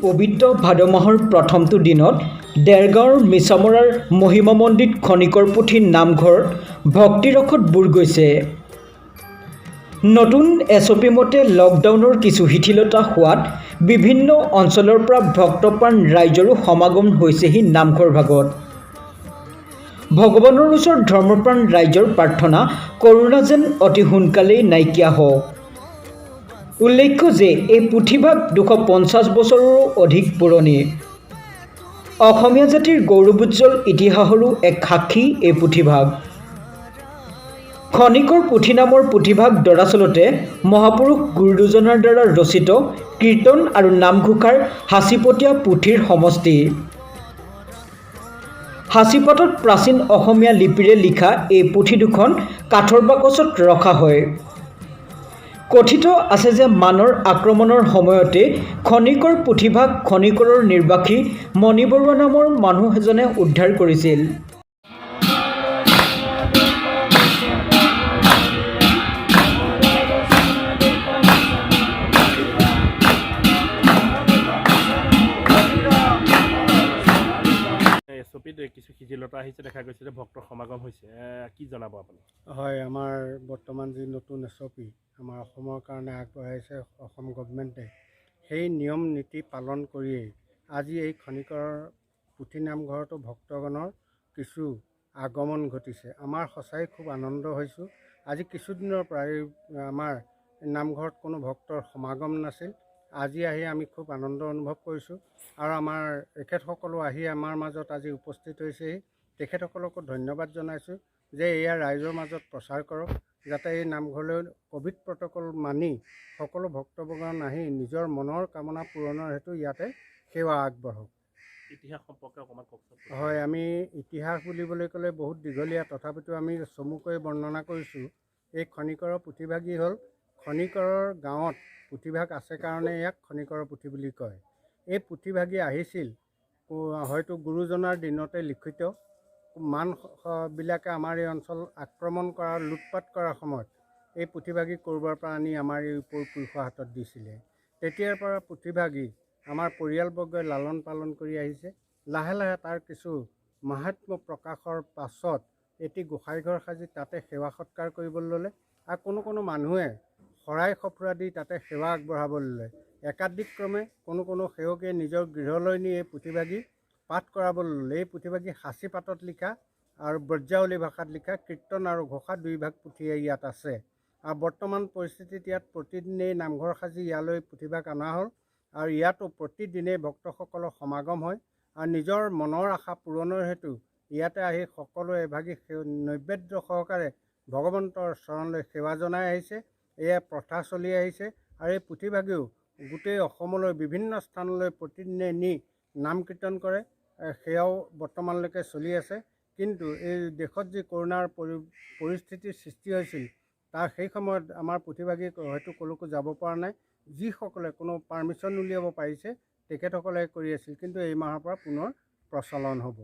পবিত্ৰ ভাদ মাহৰ প্ৰথমটো দিনত দেৰগাঁৱৰ মিছামৰাৰ মহিমা মন্দিত খনিকৰ পুথি নামঘৰ ভক্তিৰসত বুৰ গৈছে। নতুন এছঅপি মতে লকডাউনৰ কিছু শিথিলতা হোৱাত বিভিন্ন অঞ্চলৰ পৰা ভক্তপ্ৰাণ ৰাইজৰো সমাগম হৈছেহি নামঘৰ ভাগত। ভগৱানৰ ওচৰত ধৰ্মপ্ৰাণ ৰাইজৰ প্ৰাৰ্থনা কৰোণা যেন অতি সোনকালেই নাইকিয়া হওক। উল্লেখ্য যে এই পুথিভাগ 250 বছৰৰো অধিক পুৰণি। অসমীয়া জাতিৰ গৌৰৱোজ্জ্বল ইতিহাসৰো এক সাক্ষী এই পুথিভাগ। খনিকৰ পুথি নামৰ পুথিভাগ দৰাচলতে মহাপুৰুষ গুৰু দুজনাৰ দ্বাৰা ৰচিত কীৰ্তন আৰু নামঘোষাৰ সাঁচিপতীয়া পুথিৰ সমষ্টি। সাঁচিপাতত প্ৰাচীন অসমীয়া লিপিৰে লিখা এই পুথি দুখন কাঠৰ বাকচত ৰখা হয়। কথিত আছে যে মানৰ আক্ৰমণৰ সময়তে খনিকৰ পুথিভাগ খনিকৰৰ নিৰ্বাসী মণি বৰুৱা নামৰ মানুহ এজনে উদ্ধাৰ কৰিছিল। এছঅপিত কিছু শিথিলতা আহিছে দেখা গৈছে যে ভক্তৰ সমাগম হৈছে, কি জনাব আপুনি? হয়, আমাৰ বৰ্তমান যি নতুন এছঅপি আমাৰ অসমৰ কাৰণে আগবঢ়াইছে অসম গভমেণ্টে, সেই নিয়ম নীতি পালন কৰিয়েই আজি এই খনিকৰ পুথি নামঘৰতো ভক্তগণৰ কিছু আগমন ঘটিছে। আমাৰ সঁচাই খুব আনন্দ হৈছোঁ। আজি কিছুদিনৰ পৰা আমাৰ নামঘৰত কোনো ভক্তৰ সমাগম নাছিল। আজি আহি আমি খুব আনন্দ অনুভৱ কৰিছোঁ আৰু আমাৰ তেখেতসকলো আহি আমাৰ মাজত আজি উপস্থিত হৈছেহি। তেখেতসকলকো ধন্যবাদ জনাইছোঁ যে এয়া ৰাইজৰ মাজত প্ৰচাৰ কৰক, যাতে এই নামঘৰলৈ ক'ভিড প্ৰট'কল মানি সকলো ভক্তবৰ্গণ আহি নিজৰ মনৰ কামনা পূৰণৰ হেতু ইয়াতে সেৱা আগবঢ়াওক। ইতিহাস সম্পৰ্কে অকণমান কওকচোন। হয়, আমি ইতিহাস বুলিবলৈ ক'লে বহুত দীঘলীয়া, তথাপিতো আমি চমুকৈ বৰ্ণনা কৰিছোঁ। এই খনিকৰৰ পুথিভাগি হ'ল খনিকৰৰ গাঁৱত পুথিভাগ আছে কাৰণে ইয়াক খনিকৰৰ পুথি বুলি কয়। এই পুথিভাগি আহিছিল হয়তো গুৰুজনাৰ দিনতে লিখিত। মানবিলাকে আমাৰ এই অঞ্চল আক্ৰমণ কৰা লুটপাট কৰাৰ সময়ত এই পুথিভাগি ক'ৰবাৰ পৰা আনি আমাৰ এই পুৰুষৰ হাতত দিছিলে। তেতিয়াৰ পৰা পুথিভাগি আমাৰ পৰিয়ালবৰ্গই লালন পালন কৰি আহিছে। লাহে লাহে তাৰ কিছু মাহাত্ম্য প্ৰকাশৰ পাছত এটি গোসাঁইঘৰ সাজি তাতে সেৱা সৎকাৰ কৰিবলৈ ল'লে আৰু কোনো মানুহে শৰাই সঁফুৰা দি তাতে সেৱা আগবঢ়াবলৈ ল'লে। একাদিক্ৰমে কোনো সেৱকে নিজৰ গৃহলৈ নি এই পুথিভাগি পাঠ কৰাবলৈ ল'লে। এই পুথিভাগি সাঁচিপাতত লিখা আৰু ব্ৰজাৱলী ভাষাত লিখা কীৰ্তন আৰু ঘোষা দুই ভাগ পুথিয়ে ইয়াত আছে। আৰু বৰ্তমান পৰিস্থিতিত ইয়াত প্ৰতিদিনেই নামঘৰ সাজি ইয়ালৈ পুথিভাগ অনা হ'ল আৰু ইয়াতো প্ৰতিদিনেই ভক্তসকলৰ সমাগম হয় আৰু নিজৰ মনৰ আশা পূৰণৰ হেতু ইয়াতে আহি সকলোৱে এভাগি নৈবেদ্য সহকাৰে ভগৱন্তৰ চৰণলৈ সেৱা জনাই আহিছে। এয়া প্ৰথা চলি আহিছে আৰু এই পুথিভাগিও গোটেই অসমলৈ বিভিন্ন স্থানলৈ প্ৰতিদিনে নি নাম কীৰ্তন কৰে। সেয়াও বৰ্তমানলৈকে চলি আছে। কিন্তু এই দেশত যি কৰোণাৰ পৰিস্থিতিৰ সৃষ্টি হৈছিল তাৰ সেই সময়ত আমাৰ পুথিভাগি হয়তো ক'লৈকো যাব পৰা নাই। যিসকলে কোনো পাৰ্মিশ্যন উলিয়াব পাৰিছে তেখেতসকলে কৰি আছিল, কিন্তু এই মাহৰ পৰা পুনৰ প্ৰচলন হ'ব।